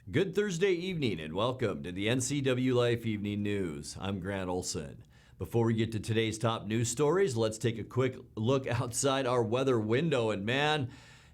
Good Thursday evening and welcome to the NCWLIFE Evening News. I'm Grant Olson. Before we get to today's top news stories, let's take a quick look outside our weather window. And man,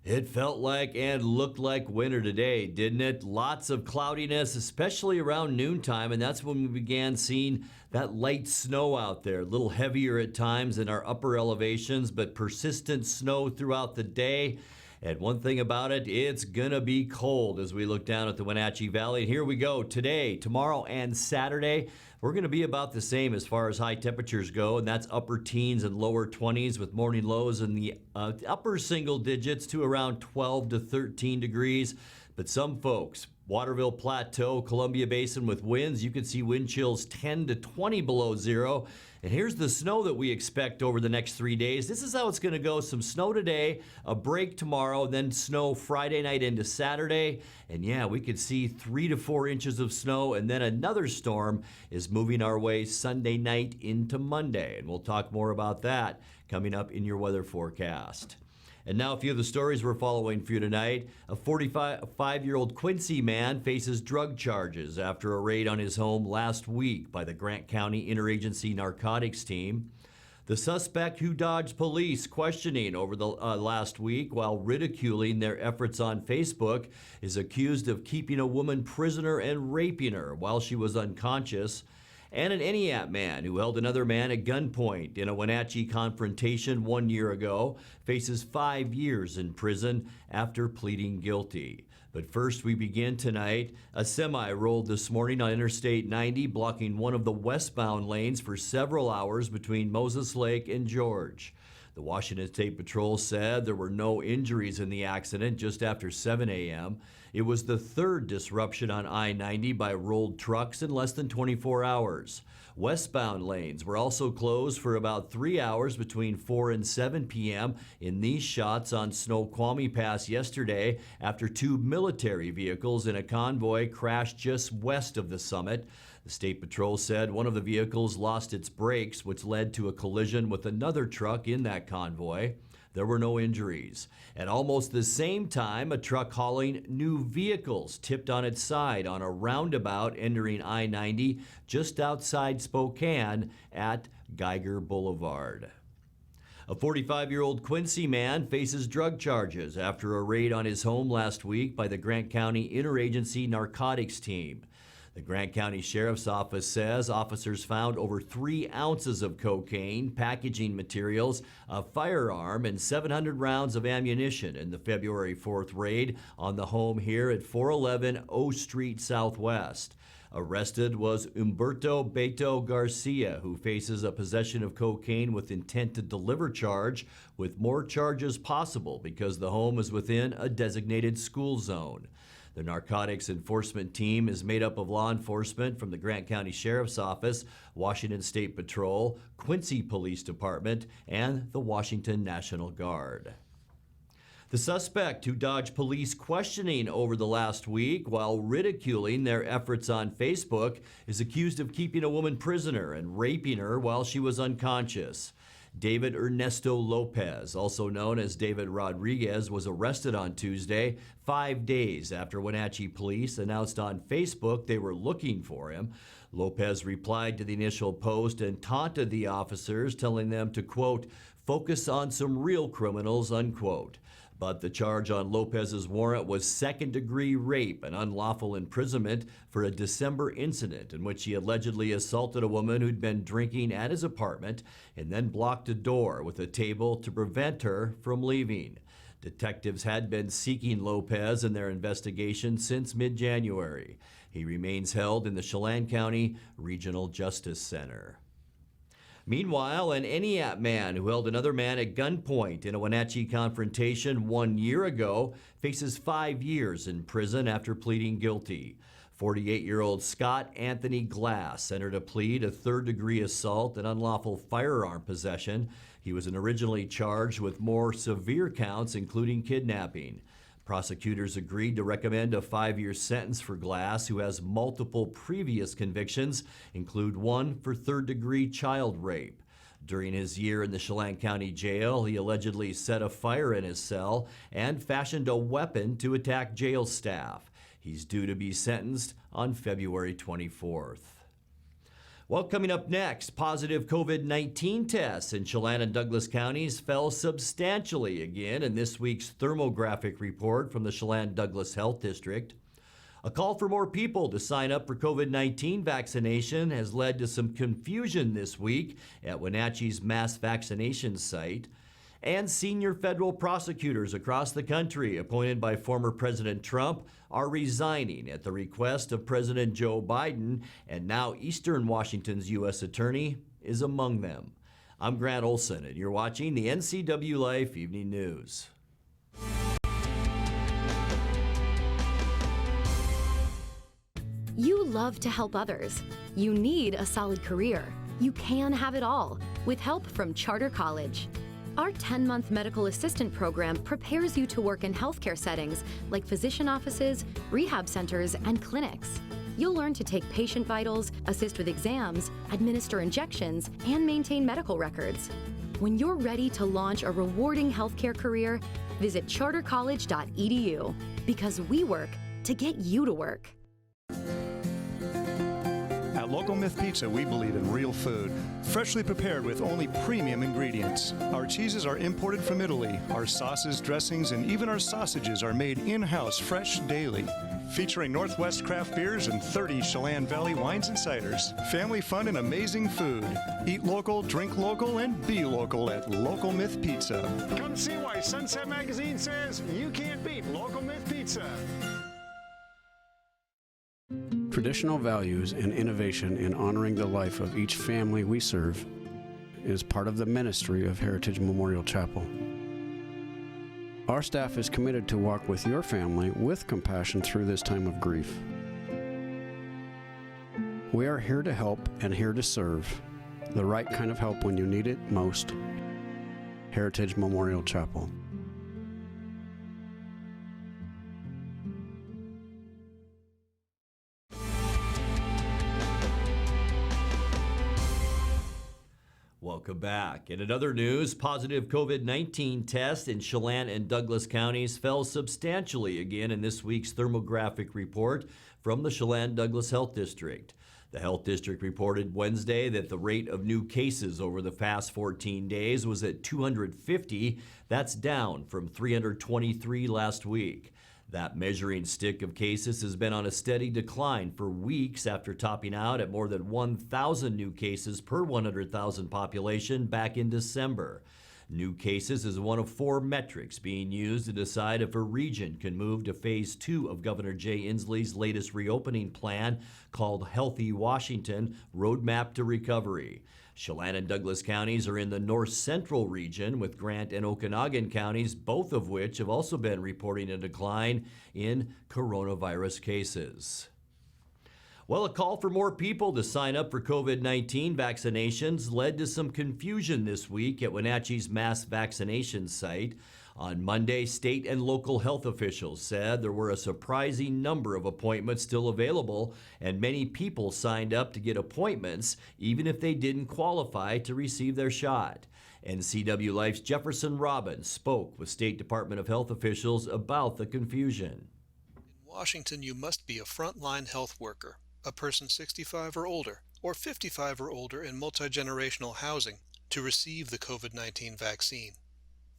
it felt like and looked like winter today, didn't it? Lots of cloudiness, especially around noontime, and that's when we began seeing that light snow out there. A little heavier at times in our upper elevations, but persistent snow throughout the day. And one thing about it, it's gonna be cold as we look down at the Wenatchee Valley. And here we go. Today, tomorrow, and Saturday, we're gonna be about the same as far as high temperatures go, and that's upper teens and lower 20s with morning lows in the upper single digits to around 12 to 13 degrees. But some folks, Waterville Plateau, Columbia Basin with winds, you can see wind chills 10 to 20 below zero. And here's the snow that we expect over the next 3 days. This is how it's going to go. Some snow today, a break tomorrow, then snow Friday night into Saturday. And yeah, we could see 3 to 4 inches of snow, and then another storm is moving our way Sunday night into Monday. And we'll talk more about that coming up in your weather forecast. And now a few of the stories we're following for you tonight. A 45-year-old Quincy man faces drug charges after a raid on his home last week by the Grant County Interagency Narcotics Team. The suspect, who dodged police questioning over the last week while ridiculing their efforts on Facebook, is accused of keeping a woman prisoner and raping her while she was unconscious. And an Eniat man who held another man at gunpoint in a Wenatchee confrontation 1 year ago faces 5 years in prison after pleading guilty. But first, we begin tonight. A semi rolled this morning on Interstate 90, blocking one of the westbound lanes for several hours between Moses Lake and George. The Washington State Patrol said there were no injuries in the accident just after 7 a.m. It was the third disruption on I-90 by rolled trucks in less than 24 hours. Westbound lanes were also closed for about 3 hours between 4 and 7 p.m. in these shots on Snoqualmie Pass yesterday after 2 military vehicles in a convoy crashed just west of the summit. The State Patrol said one of the vehicles lost its brakes, which led to a collision with another truck in that convoy. There were no injuries. At almost the same time, a truck hauling new vehicles tipped on its side on a roundabout entering I-90 just outside Spokane at Geiger Boulevard. A 45-year-old Quincy man faces drug charges after a raid on his home last week by the Grant County Interagency Narcotics Team. The Grant County Sheriff's Office says officers found over 3 ounces of cocaine, packaging materials, a firearm, and 700 rounds of ammunition in the February 4th raid on the home here at 411 O Street Southwest. Arrested was Humberto Beto Garcia, who faces a possession of cocaine with intent to deliver charge, with more charges possible because the home is within a designated school zone. The narcotics enforcement team is made up of law enforcement from the Grant County Sheriff's Office, Washington State Patrol, Quincy Police Department, and the Washington National Guard. The suspect, who dodged police questioning over the last week while ridiculing their efforts on Facebook, is accused of keeping a woman prisoner and raping her while she was unconscious. David Ernesto Lopez, also known as David Rodriguez, was arrested on Tuesday, 5 days after Wenatchee police announced on Facebook they were looking for him. Lopez replied to the initial post and taunted the officers, telling them to, quote, focus on some real criminals, unquote. But the charge on Lopez's warrant was second-degree rape and unlawful imprisonment for a December incident in which he allegedly assaulted a woman who'd been drinking at his apartment and then blocked a door with a table to prevent her from leaving. Detectives had been seeking Lopez in their investigation since mid-January. He remains held in the Chelan County Regional Justice Center. Meanwhile, an Eniat man who held another man at gunpoint in a Wenatchee confrontation 1 year ago faces 5 years in prison after pleading guilty. 48-year-old Scott Anthony Glass entered a plea to third-degree assault and unlawful firearm possession. He was originally charged with more severe counts, including kidnapping. Prosecutors agreed to recommend a 5-year sentence for Glass, who has multiple previous convictions, include one for third-degree child rape. During his year in the Chelan County Jail, he allegedly set a fire in his cell and fashioned a weapon to attack jail staff. He's due to be sentenced on February 24th. Well, coming up next, positive COVID-19 tests in Chelan and Douglas counties fell substantially again in this week's thermographic report from the Chelan-Douglas Health District. A call for more people to sign up for COVID-19 vaccination has led to some confusion this week at Wenatchee's mass vaccination site. And senior federal prosecutors across the country, appointed by former President Trump, are resigning at the request of President Joe Biden, and now Eastern Washington's U.S. Attorney is among them. I'm Grant Olson, and you're watching the NCWLIFE Evening News. You love to help others. You need a solid career. You can have it all with help from Charter College. Our 10-month medical assistant program prepares you to work in healthcare settings like physician offices, rehab centers, and clinics. You'll learn to take patient vitals, assist with exams, administer injections, and maintain medical records. When you're ready to launch a rewarding healthcare career, visit chartercollege.edu because we work to get you to work. At Local Myth Pizza, we believe in real food, freshly prepared with only premium ingredients. Our cheeses are imported from Italy. Our sauces, dressings, and even our sausages are made in-house fresh daily. Featuring Northwest craft beers and 30 Chelan Valley wines and ciders. Family fun and amazing food. Eat local, drink local, and be local at Local Myth Pizza. Come see why Sunset Magazine says you can't beat Local Myth Pizza. Traditional values and innovation in honoring the life of each family we serve is part of the ministry of Heritage Memorial Chapel. Our staff is committed to walk with your family with compassion through this time of grief. We are here to help and here to serve, the right kind of help when you need it most. Heritage Memorial Chapel. Welcome back. In another news, positive COVID-19 tests in Chelan and Douglas counties fell substantially again in this week's thermographic report from the Chelan-Douglas Health District. The health district reported Wednesday that the rate of new cases over the past 14 days was at 250. That's down from 323 last week. That measuring stick of cases has been on a steady decline for weeks after topping out at more than 1,000 new cases per 100,000 population back in December. New cases is one of 4 metrics being used to decide if a region can move to Phase 2 of Governor Jay Inslee's latest reopening plan called Healthy Washington Roadmap to Recovery. Chelan and Douglas counties are in the north central region, with Grant and Okanagan counties, both of which have also been reporting a decline in coronavirus cases. Well, a call for more people to sign up for COVID-19 vaccinations led to some confusion this week at Wenatchee's mass vaccination site. On Monday, state and local health officials said there were a surprising number of appointments still available, and many people signed up to get appointments even if they didn't qualify to receive their shot. NCWLIFE's Jefferson Robbins spoke with State Department of Health officials about the confusion. In Washington, you must be a frontline health worker, a person 65 or older, or 55 or older in multi-generational housing to receive the COVID-19 vaccine.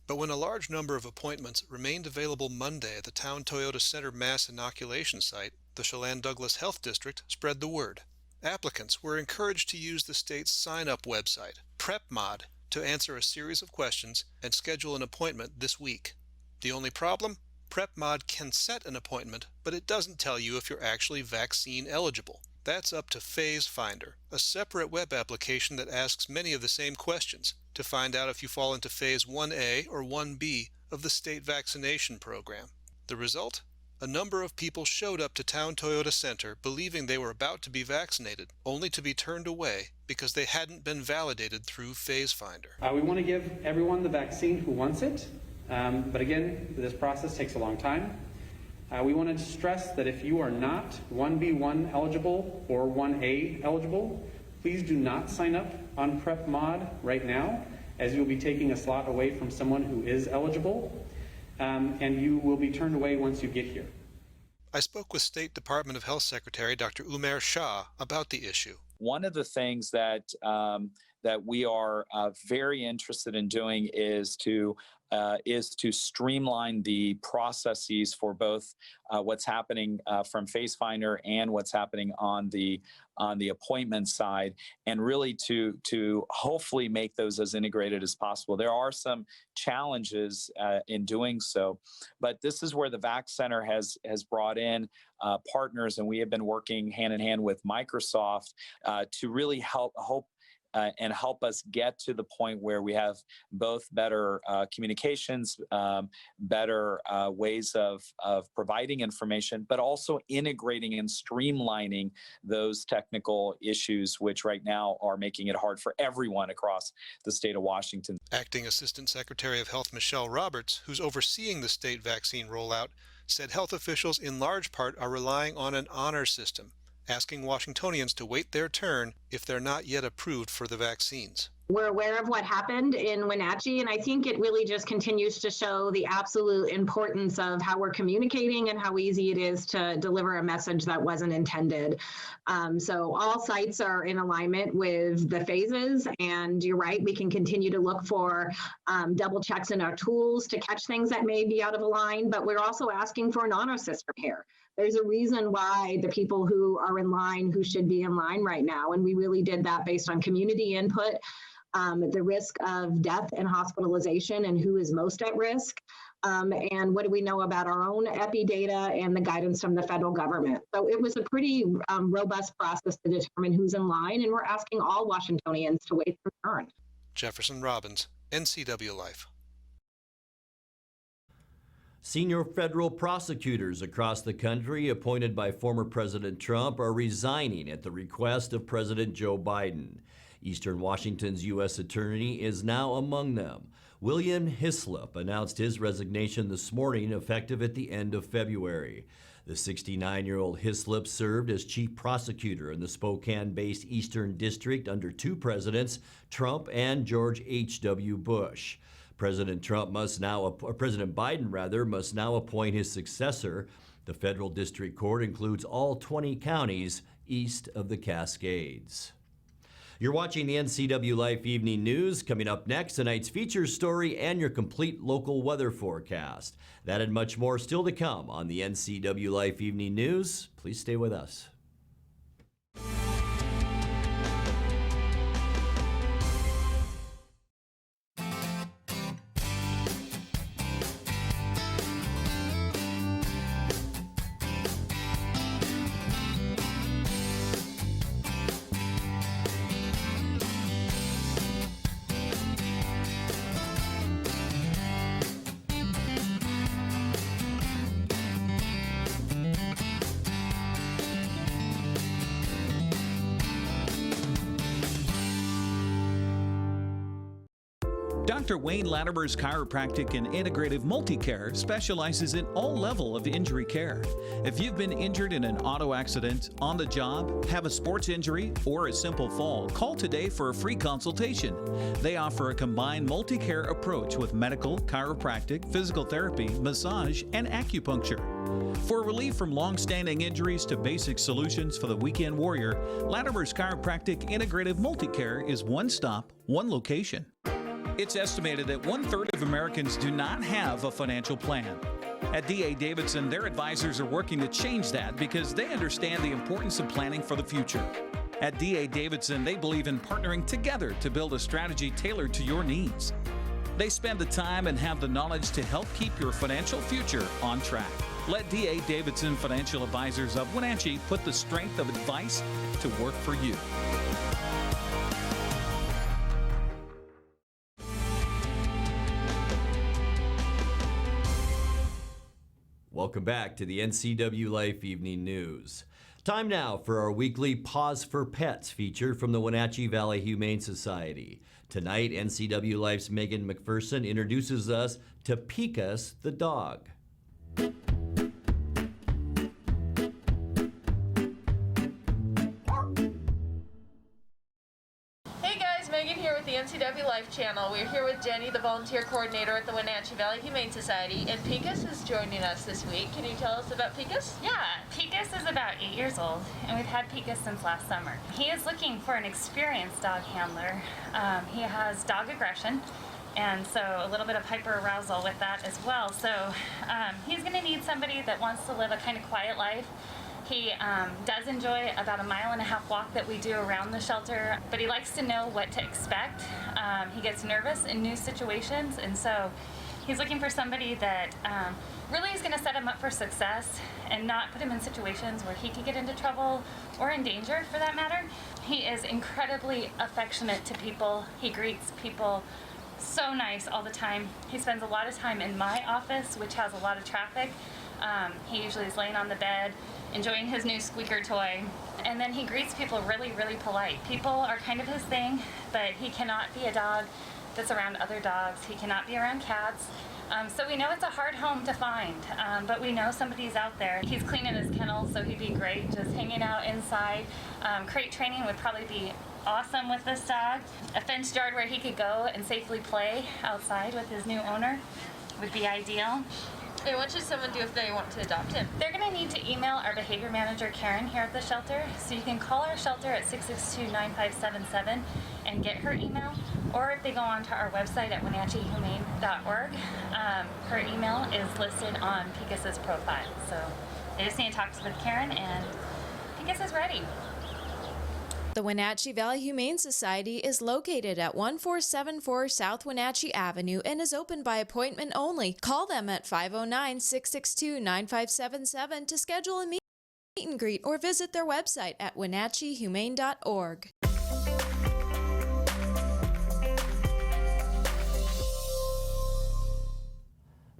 But when a large number of appointments remained available Monday at the Town Toyota Center mass inoculation site, the Chelan-Douglas Health District spread the word. Applicants were encouraged to use the state's sign-up website, PrepMod, to answer a series of questions and schedule an appointment this week. The only problem? PrepMod can set an appointment, but it doesn't tell you if you're actually vaccine eligible. That's up to Phase Finder, a separate web application that asks many of the same questions to find out if you fall into Phase 1A or 1B of the state vaccination program. The result? A number of people showed up to Town Toyota Center believing they were about to be vaccinated, only to be turned away because they hadn't been validated through Phase Finder. We want to give everyone the vaccine who wants it, but again, this process takes a long time. We want to stress that if you are not 1B1 eligible or 1A eligible, please do not sign up on PrepMod right now, as you'll be taking a slot away from someone who is eligible, and you will be turned away once you get here. I spoke with State Department of Health Secretary Dr. Umair Shah about the issue. One of the things that we are very interested in doing is to streamline the processes for both what's happening from FaceFinder and what's happening on the appointment side, and really to hopefully make those as integrated as possible. There are some challenges in doing so, but this is where the VAC Center has brought in partners, and we have been working hand in hand with Microsoft to really help us get to the point where we have both better communications, better ways of providing information, but also integrating and streamlining those technical issues, which right now are making it hard for everyone across the state of Washington. Acting Assistant Secretary of Health Michelle Roberts, who's overseeing the state vaccine rollout, said health officials in large part are relying on an honor system, asking Washingtonians to wait their turn if they're not yet approved for the vaccines. We're aware of what happened in Wenatchee, and I think it really just continues to show the absolute importance of how we're communicating and how easy it is to deliver a message that wasn't intended. So all sites are in alignment with the phases, and you're right, we can continue to look for double checks in our tools to catch things that may be out of line, but we're also asking for an honor system here. There's a reason why the people who are in line, who should be in line right now, and we really did that based on community input, the risk of death and hospitalization and who is most at risk, and what do we know about our own epi data and the guidance from the federal government. So it was a pretty robust process to determine who's in line, and we're asking all Washingtonians to wait their turn. Jefferson Robbins, NCWLIFE. Senior federal prosecutors across the country appointed by former President Trump are resigning at the request of President Joe Biden. Eastern Washington's U.S. Attorney is now among them. William Hislop announced his resignation this morning, effective at the end of February. The 69-year-old Hislop served as chief prosecutor in the Spokane-based Eastern District under two presidents, Trump and George H.W. Bush. President Biden must now appoint his successor. The federal district court includes all 20 counties east of the Cascades. You're watching the NCWLIFE Evening News. Coming up next, tonight's feature story and your complete local weather forecast. That and much more still to come on the NCWLIFE Evening News. Please stay with us. Dr. Wayne Latimer's Chiropractic and Integrative Multicare specializes in all level of injury care. If you've been injured in an auto accident, on the job, have a sports injury, or a simple fall, call today for a free consultation. They offer a combined multi-care approach with medical, chiropractic, physical therapy, massage, and acupuncture. For relief from long-standing injuries to basic solutions for the weekend warrior, Latimer's Chiropractic Integrative Multicare is one stop, one location. It's estimated that 1/3 of Americans do not have a financial plan. At D.A. Davidson, their advisors are working to change that because they understand the importance of planning for the future. At D.A. Davidson, they believe in partnering together to build a strategy tailored to your needs. They spend the time and have the knowledge to help keep your financial future on track. Let D.A. Davidson Financial Advisors of Wenatchee put the strength of advice to work for you. Welcome back to the NCWLIFE Evening News. Time now for our weekly Pause for Pets feature from the Wenatchee Valley Humane Society. Tonight, NCWLIFE's Megan McPherson introduces us to Pikas the dog. Hey guys, Megan here with the NCWLIFE channel. We're here with Jenny, the volunteer coordinator at the Wenatchee Valley Humane Society, and Picus is joining us this week. Can you tell us about Picus? Yeah, Picus is about 8 years old, and we've had Picus since last summer. He is looking for an experienced dog handler. He has dog aggression, and so a little bit of hyperarousal with that as well. So he's going to need somebody that wants to live a kind of quiet life. He does enjoy about 1.5 mile walk that we do around the shelter, but he likes to know what to expect. He gets nervous in new situations, and so he's looking for somebody that really is going to set him up for success and not put him in situations where he could get into trouble or in danger, for that matter. He is incredibly affectionate to people. He greets people so nice all the time. He spends a lot of time in my office, which has a lot of traffic. He usually is laying on the bed, enjoying his new squeaker toy, and then he greets people really, really polite. People are kind of his thing, but he cannot be a dog that's around other dogs. He cannot be around cats. So we know it's a hard home to find, but we know somebody's out there. He's cleaning his kennel, so he'd be great just hanging out inside. Crate training would probably be awesome with this dog. A fenced yard where he could go and safely play outside with his new owner would be ideal. And what should someone do if they want to adopt him? They're going to need to email our behavior manager, Karen, here at the shelter. So you can call our shelter at 662-9577 and get her email. Or if they go onto our website at WenatcheeHumane.org, her email is listed on Picus's profile. So they just need to talk with Karen, and Picus is ready. The Wenatchee Valley Humane Society is located at 1474 South Wenatchee Avenue and is open by appointment only. Call them at 509-662-9577 to schedule a meet and greet or visit their website at WenatcheeHumane.org.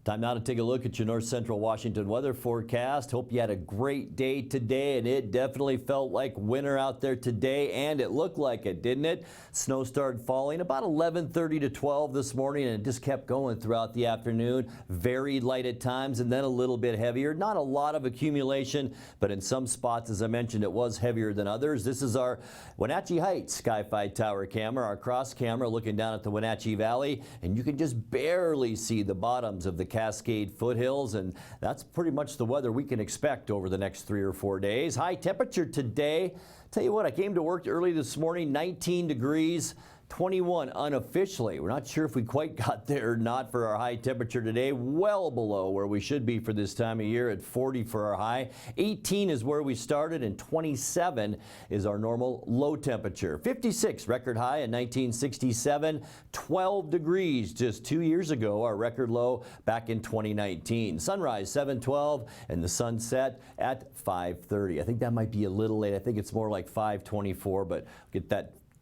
Time now to take a look at your North Central Washington weather forecast. Hope you had a great day today, and it definitely felt like winter out there today, and it looked like it, didn't it? Snow started falling about 11:30 to 12 this morning, and it just kept going throughout the afternoon. Very light at times, and then a little bit heavier. Not a lot of accumulation, but in some spots, as I mentioned, it was heavier than others. This is our Wenatchee Heights Sky-Fi Tower camera, our cross camera looking down at the Wenatchee Valley, and you can just barely see the bottoms of the Cascade foothills, and that's pretty much the weather we can expect over the next 3 or 4 days. High temperature today. Tell you what, I came to work early this morning, 19 degrees. 21 unofficially. We're not sure if we quite got there or not for our high temperature today. Well below where we should be for this time of year at 40 for our high. 18 is where we started, and 27 is our normal low temperature. 56 record high in 1967. 12 degrees just 2 years ago, our record low back in 2019. Sunrise 7:12 and the sunset at 5:30. I think that might be a little late. I think it's more like 5:24, but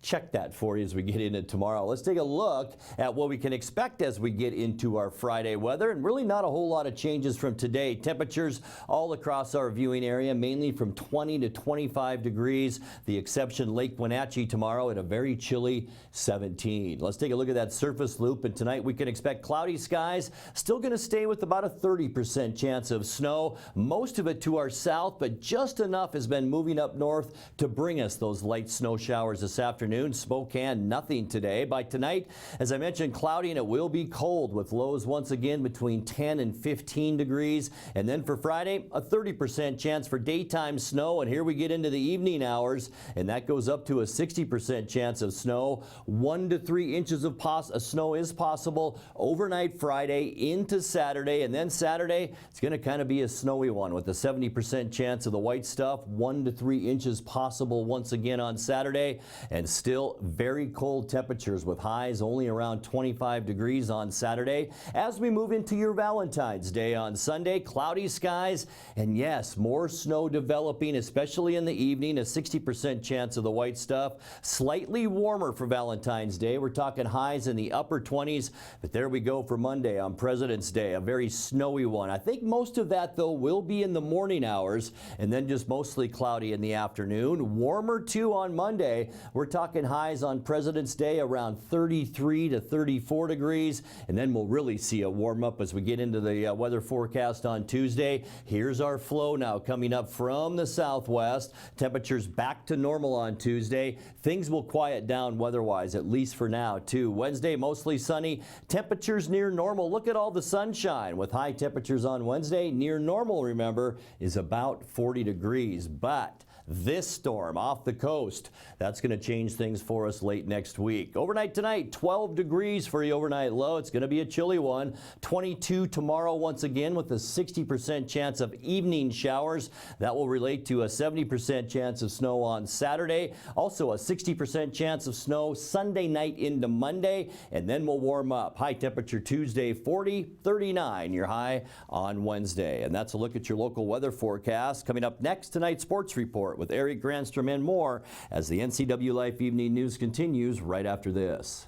check that for you as we get into tomorrow. Let's take a look at what we can expect as we get into our Friday weather, and really not a whole lot of changes from today. Temperatures all across our viewing area, mainly from 20 to 25 degrees. The exception, Lake Wenatchee tomorrow at a very chilly 17. Let's take a look at that surface loop, and tonight we can expect cloudy skies. Still going to stay with about a 30% chance of snow. Most of it to our south, but just enough has been moving up north to bring us those light snow showers this afternoon. Spokane, nothing today. By tonight, as I mentioned, cloudy, and it will be cold with lows once again between 10 and 15 degrees. And then for Friday, a 30% chance for daytime snow. And here we get into the evening hours, and that goes up to a 60% chance of snow. 1 to 3 inches of snow is possible overnight Friday into Saturday. And then Saturday, it's going to kind of be a snowy one with a 70% chance of the white stuff. 1 to 3 inches possible once again on Saturday. And still very cold temperatures with highs only around 25 degrees on Saturday. As we move into your Valentine's Day on Sunday, cloudy skies, and yes, more snow developing, especially in the evening, a 60% chance of the white stuff. Slightly warmer for Valentine's Day. We're talking highs in the upper 20s, but there we go for Monday on President's Day, a very snowy one. I think most of that, though, will be in the morning hours, and then just mostly cloudy in the afternoon. Warmer, too, on Monday. We're talking talking highs on President's Day around 33 to 34 degrees, and then we'll really see it warm up as we get into the weather forecast on Tuesday. Here's our flow now coming up from the southwest. Temperatures back to normal on Tuesday. Things will quiet down weather-wise, at least for now, too. Wednesday, mostly sunny. Temperatures near normal. Look at all the sunshine with high temperatures on Wednesday. Near normal, remember, is about 40 degrees. But this storm off the coast, that's going to change things for us late next week. Overnight tonight, 12 degrees for the overnight low. It's going to be a chilly one. 22 tomorrow once again with a 60% chance of evening showers. That will relate to a 70% chance of snow on Saturday. Also a 60% chance of snow Sunday night into Monday. And then we'll warm up. High temperature Tuesday, 40, 39 your high on Wednesday. And that's a look at your local weather forecast. Coming up next, tonight's sports report with Eric Granstrom and more as the NCWLIFE Evening News continues right after this.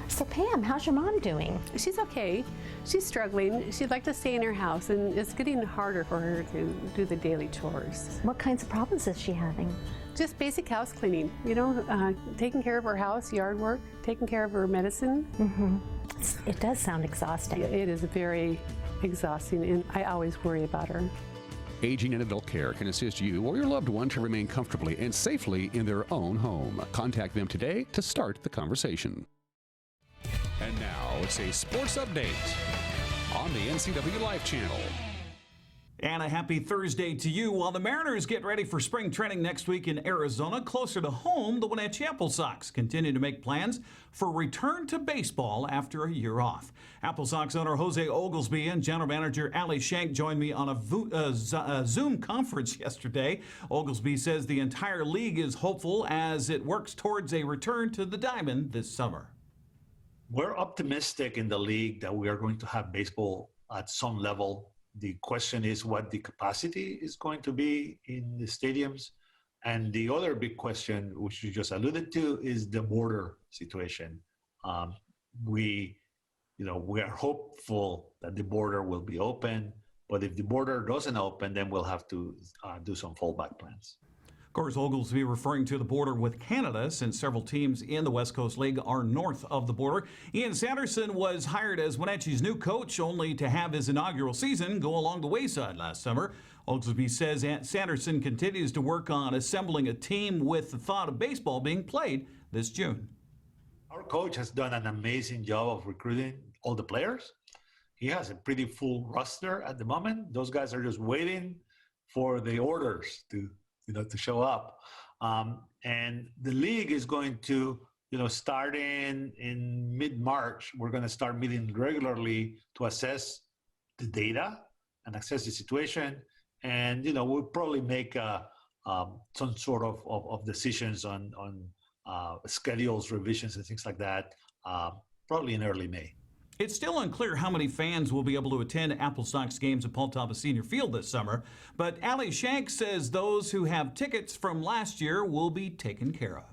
So Pam, how's your mom doing? She's okay. She's struggling. She'd like to stay in her house, and it's getting harder for her to do the daily chores. What kinds of problems is she having? Just basic house cleaning, you know, taking care of her house, yard work, taking care of her medicine. Mm-hmm. It does sound exhausting. It is very exhausting, and I always worry about her. Aging in adult care can assist you or your loved one to remain comfortably and safely in their own home. Contact them today to start the conversation. And now it's a sports update on the NCWLIFE channel. And a happy Thursday to you. While the Mariners get ready for spring training next week in Arizona, closer to home, the Wenatchee Apple Sox continue to make plans for return to baseball after a year off. Apple Sox owner Jose Oglesby and general manager Ali Shank joined me on a Zoom conference yesterday. Oglesby says the entire league is hopeful as it works towards a return to the diamond this summer. We're optimistic in the league that we are going to have baseball at some level. The question is what the capacity is going to be in the stadiums. And the other big question, which you just alluded to, is the border situation. We are hopeful that the border will be open, but if the border doesn't open, then we'll have to do some fallback plans. Of course, Oglesby referring to the border with Canada, since several teams in the West Coast League are north of the border. Ian Sanderson was hired as Wenatchee's new coach, only to have his inaugural season go along the wayside last summer. Oglesby says Sanderson continues to work on assembling a team with the thought of baseball being played this June. Our coach has done an amazing job of recruiting all the players. He has a pretty full roster at the moment. Those guys are just waiting for the orders to show up. And the league is going to, starting in mid-March, we're going to start meeting regularly to assess the data and assess the situation. And, we'll probably make some sort of decisions on schedules, revisions, and things like that, probably in early May. It's still unclear how many fans will be able to attend Apple Sox games at Paul Thomas Senior Field this summer, but Ali Shank says those who have tickets from last year will be taken care of.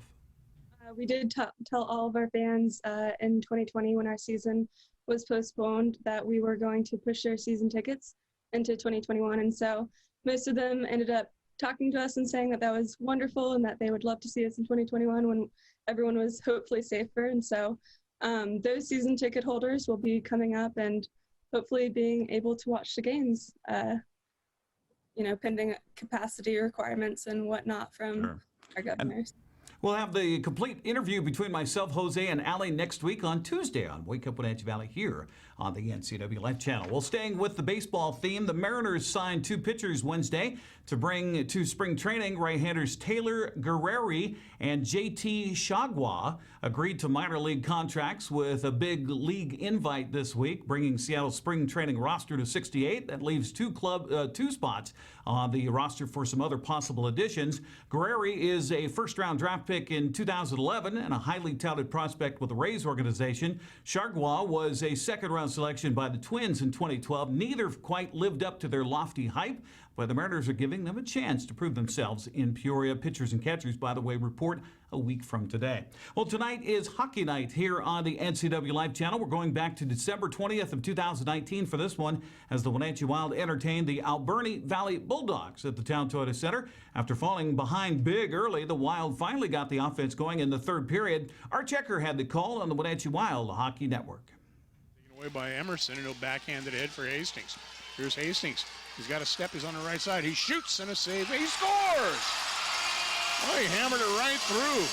We did tell all of our fans in 2020 when our season was postponed that we were going to push their season tickets into 2021, and so most of them ended up talking to us and saying that was wonderful and that they would love to see us in 2021 when everyone was hopefully safer. And so those season ticket holders will be coming up and hopefully being able to watch the games, pending capacity requirements and whatnot from our governors. We'll have the complete interview between myself, Jose, and Ali next week on Tuesday on Wake Up Wenatchee Valley here on the NCWLIFE channel. Well, staying with the baseball theme, the Mariners signed 2 pitchers Wednesday to bring to spring training. Right-handers Taylor Guerreri and JT Chagua agreed to minor league contracts with a big league invite this week, bringing Seattle's spring training roster to 68. That leaves 2 spots on the roster for some other possible additions. Guerreri is a first-round draft pick in 2011 and a highly touted prospect with the Rays organization. Chagua was a second-round selection by the Twins in 2012. Neither quite lived up to their lofty hype, but the Mariners are giving them a chance to prove themselves in Peoria. Pitchers and catchers, by the way, report a week from today. Well, tonight is hockey night here on the NCWLIFE channel. We're going back to December 20th of 2019 for this one, as the Wenatchee Wild entertained the Alberni Valley Bulldogs at the Town Toyota Center. After falling behind big early, the Wild finally got the offense going in the third period. Our checker had the call on the Wenatchee Wild Hockey Network. Taken away by Emerson, and he'll backhand it ahead for Hastings. Here's Hastings. He's got a step. He's on the right side. He shoots and a save. He scores! Oh, he hammered it right through.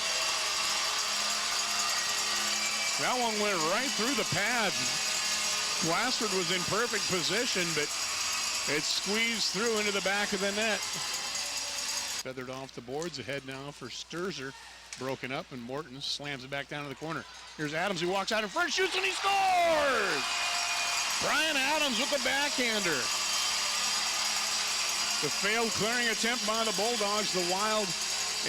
That one went right through the pads. Glassford was in perfect position, but it squeezed through into the back of the net. Feathered off the boards. Ahead now for Sturzer. Broken up, and Morton slams it back down to the corner. Here's Adams, who walks out in front, shoots, and he scores! Brian Adams with the backhander. The failed clearing attempt by the Bulldogs. The Wild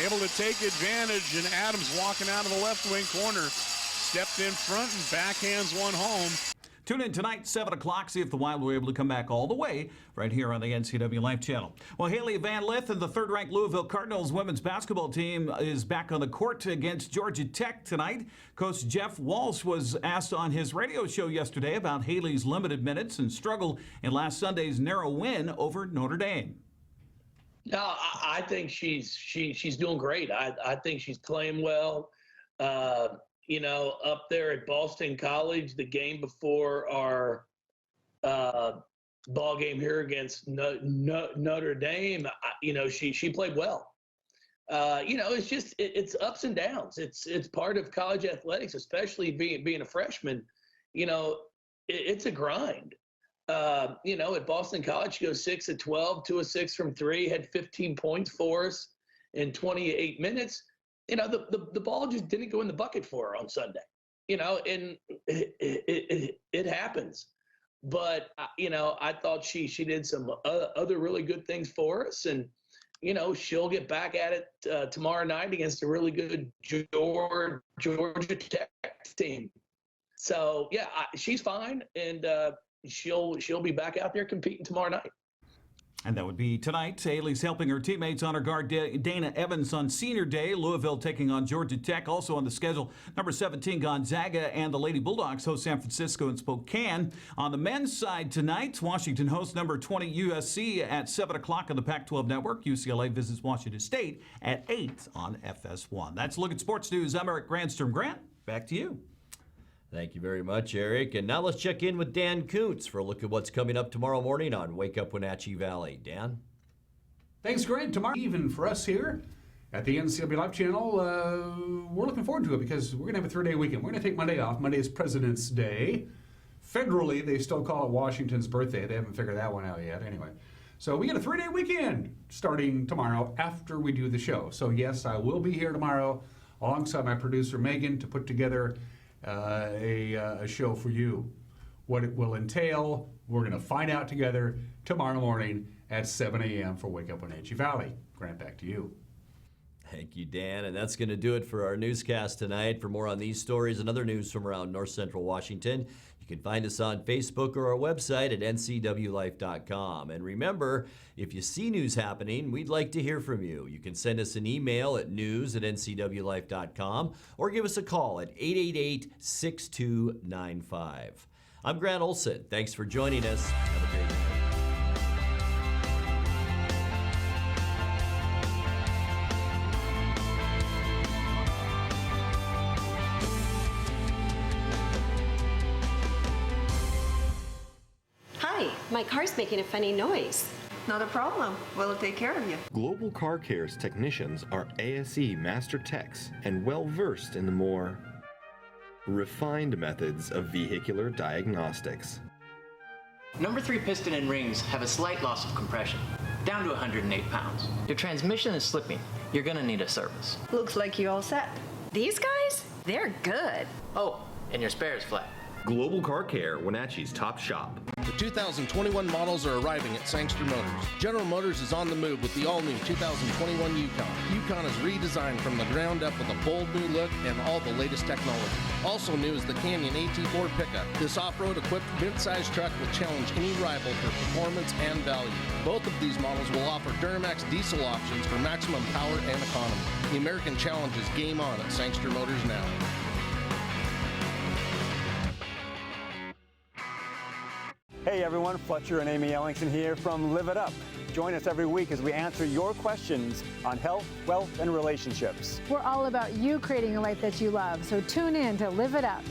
able to take advantage, and Adams walking out of the left wing corner. Stepped in front and backhands one home. Tune in tonight, 7 o'clock, see if the Wild were able to come back all the way right here on the NCWLIFE channel. Well, Haley Van Lith and the third-ranked Louisville Cardinals women's basketball team is back on the court against Georgia Tech tonight. Coach Jeff Walsh was asked on his radio show yesterday about Haley's limited minutes and struggle in last Sunday's narrow win over Notre Dame. No, I think she's doing great. I think she's playing well. You know, up there at Boston College, the game before our ball game here against Notre Dame, you know, she played well. You know, it's just it's ups and downs. It's part of college athletics, especially being a freshman. You know, it's a grind. You know, at Boston College, she goes 6 of 12, 2 of 6 from 3, had 15 points for us in 28 minutes. You know, the ball just didn't go in the bucket for her on Sunday, you know, and it happens. But, you know, I thought she did some other really good things for us. And, you know, she'll get back at it tomorrow night against a really good Georgia Tech team. So, yeah, she's fine. And she'll be back out there competing tomorrow night. And that would be tonight. Haley's helping her teammates honor guard Dana Evans on Senior Day. Louisville taking on Georgia Tech. Also on the schedule, number 17 Gonzaga and the Lady Bulldogs host San Francisco and Spokane. On the men's side tonight, Washington hosts number 20 USC at 7 o'clock on the Pac-12 Network. UCLA visits Washington State at 8 on FS1. That's a look at sports news. I'm Eric Grandstrom. Grant, back to you. Thank you very much, Eric. And now let's check in with Dan Kuntz for a look at what's coming up tomorrow morning on Wake Up Wenatchee Valley. Dan? Thanks, Grant. Tomorrow, even for us here at the NCWLIFE channel, we're looking forward to it because we're going to have a 3-day weekend. We're going to take Monday off. Monday is President's Day. Federally, they still call it Washington's birthday. They haven't figured that one out yet. Anyway, so we get a 3-day weekend starting tomorrow after we do the show. So, yes, I will be here tomorrow alongside my producer, Megan, to put together a show for you. What it will entail, we're going to find out together tomorrow morning at 7 a.m. for Wake Up Wenatchee Valley. Grant, back to you. Thank you, Dan. And that's going to do it for our newscast tonight. For more on these stories and other news from around North Central Washington, you can find us on Facebook or our website at ncwlife.com. And remember, if you see news happening, we'd like to hear from you. You can send us an email at news@ncwlife.com or give us a call at 888-6295. I'm Grant Olson. Thanks for joining us. Have a great night. My car's making a funny noise. Not a problem. We'll take care of you. Global Car Care's technicians are ASE Master Techs and well-versed in the more refined methods of vehicular diagnostics. Number 3 piston and rings have a slight loss of compression, down to 108 pounds. Your transmission is slipping. You're gonna need a service. Looks like you all set. These guys? They're good. Oh, and your spare is flat. Global Car Care, Wenatchee's top shop. The 2021 models are arriving at Sangster Motors. General Motors is on the move with the all-new 2021 Yukon. Yukon is redesigned from the ground up with a bold new look and all the latest technology. Also new is the Canyon AT4 pickup. This off-road equipped mid-size truck will challenge any rival for performance and value. Both of these models will offer Duramax diesel options for maximum power and economy. The American Challenge is game on at Sangster Motors now. Hey everyone, Fletcher and Amy Ellingson here from Live It Up. Join us every week as we answer your questions on health, wealth, and relationships. We're all about you creating a life that you love, so tune in to Live It Up.